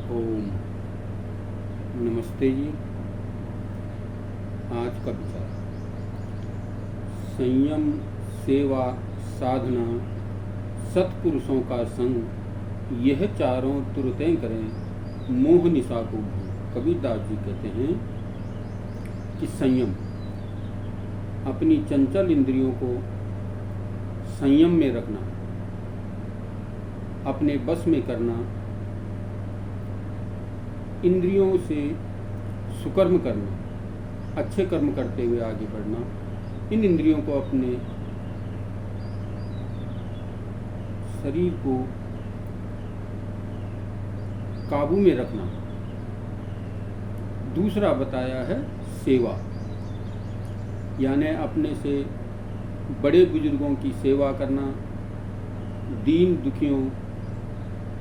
ओम नमस्ते जी। आज का विचार संयम, सेवा, साधना, सत्पुरुषों का संग, यह चारों तुरतें करें मोह निशा को भूल। कबीरदास जी कहते हैं कि संयम, अपनी चंचल इंद्रियों को संयम में रखना, अपने बस में करना, इंद्रियों से सुकर्म करना, अच्छे कर्म करते हुए आगे बढ़ना, इन इंद्रियों को अपने शरीर को काबू में रखना। दूसरा बताया है सेवा, यानी अपने से बड़े बुजुर्गों की सेवा करना, दीन दुखियों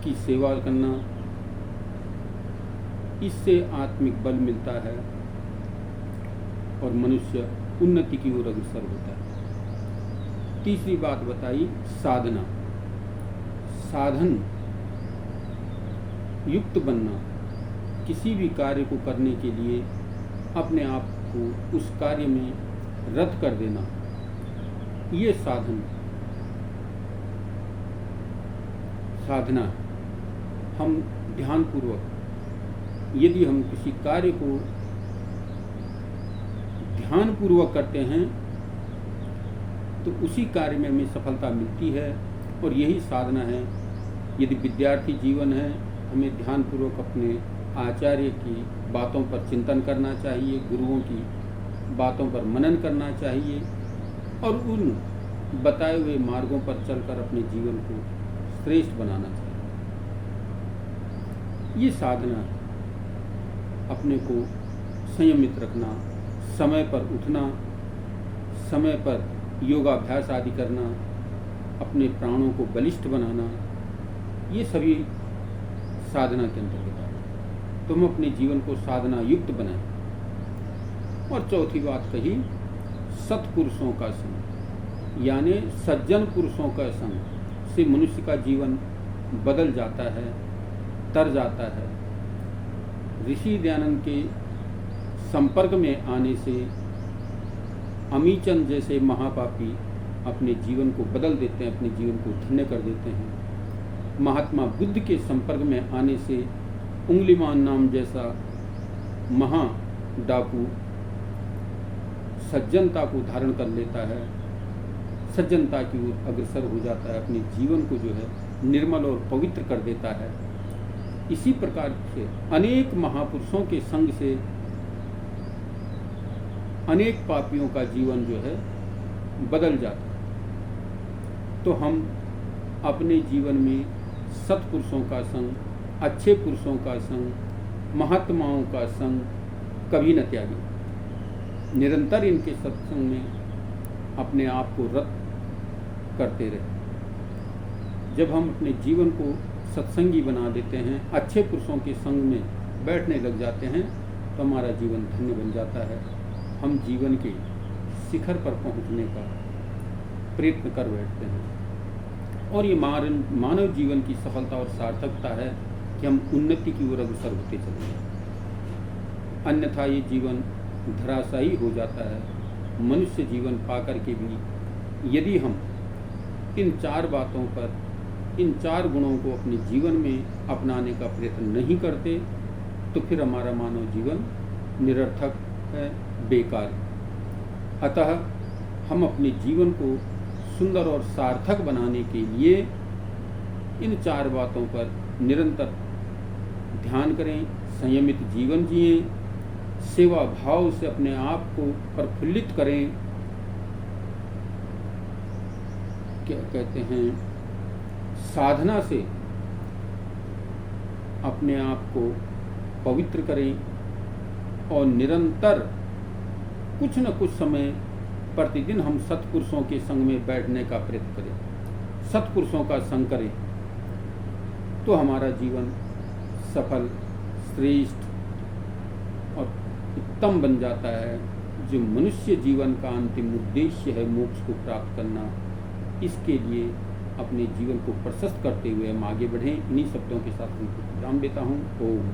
की सेवा करना, इससे आत्मिक बल मिलता है और मनुष्य उन्नति की ओर अग्रसर होता है। तीसरी बात बताई साधना, साधन युक्त बनना, किसी भी कार्य को करने के लिए अपने आप को उस कार्य में रत कर देना, ये साधना। हम ध्यानपूर्वक यदि हम किसी कार्य को ध्यानपूर्वक करते हैं तो उसी कार्य में हमें सफलता मिलती है, और यही साधना है। यदि विद्यार्थी जीवन है, हमें ध्यानपूर्वक अपने आचार्य की बातों पर चिंतन करना चाहिए, गुरुओं की बातों पर मनन करना चाहिए और उन बताए हुए मार्गों पर चलकर अपने जीवन को श्रेष्ठ बनाना चाहिए। ये साधना है। अपने को संयमित रखना, समय पर उठना, समय पर योगाभ्यास आदि करना, अपने प्राणों को बलिष्ठ बनाना, ये सभी साधना के अंतर्गत आते हैं। तो हम अपने जीवन को साधना युक्त बनाएं। और चौथी बात कही सत्पुरुषों का संग, यानी सज्जन पुरुषों का संग से मनुष्य का जीवन बदल जाता है, तर जाता है। ऋषि दयानंद के संपर्क में आने से अमीचंद जैसे महापापी अपने जीवन को बदल देते हैं, अपने जीवन को धन्य कर देते हैं। महात्मा बुद्ध के संपर्क में आने से उंगलीमान नाम जैसा महा डाकू सज्जनता को धारण कर लेता है, सज्जनता की ओर अग्रसर हो जाता है, अपने जीवन को जो है निर्मल और पवित्र कर देता है। इसी प्रकार से अनेक महापुरुषों के संग से अनेक पापियों का जीवन जो है बदल जाता है। तो हम अपने जीवन में सत्पुरुषों का संग, अच्छे पुरुषों का संग, महात्माओं का संग कभी न त्यागें। निरंतर इनके सत्संग में अपने आप को रत करते रहे। जब हम अपने जीवन को सत्संगी बना देते हैं, अच्छे पुरुषों के संग में बैठने लग जाते हैं, तो हमारा जीवन धन्य बन जाता है। हम जीवन के शिखर पर पहुंचने का प्रयत्न कर बैठते हैं। और ये मानव जीवन की सफलता और सार्थकता है कि हम उन्नति की ओर अग्रसर होते चले जाएं। अन्यथा ये जीवन धराशायी हो जाता है। मनुष्य जीवन पाकर के भी यदि हम इन चार बातों पर, इन चार गुणों को अपने जीवन में अपनाने का प्रयत्न नहीं करते, तो फिर हमारा मानव जीवन निरर्थक है, बेकार है। अतः हम अपने जीवन को सुंदर और सार्थक बनाने के लिए इन चार बातों पर निरंतर ध्यान करें, संयमित जीवन जिएं, सेवा भाव से अपने आप को प्रफुल्लित करें। क्या कहते हैं, साधना से अपने आप को पवित्र करें और निरंतर कुछ न कुछ समय प्रतिदिन हम सत्पुरुषों के संग में बैठने का प्रयत्न करें, सत्पुरुषों का संग करें, तो हमारा जीवन सफल, श्रेष्ठ और उत्तम बन जाता है। जो मनुष्य जीवन का अंतिम उद्देश्य है मोक्ष को प्राप्त करना, इसके लिए अपने जीवन को प्रशस्त करते हुए हम आगे बढ़ें। इन्हीं शब्दों के साथ उनको विराम देता हूँ। ओम।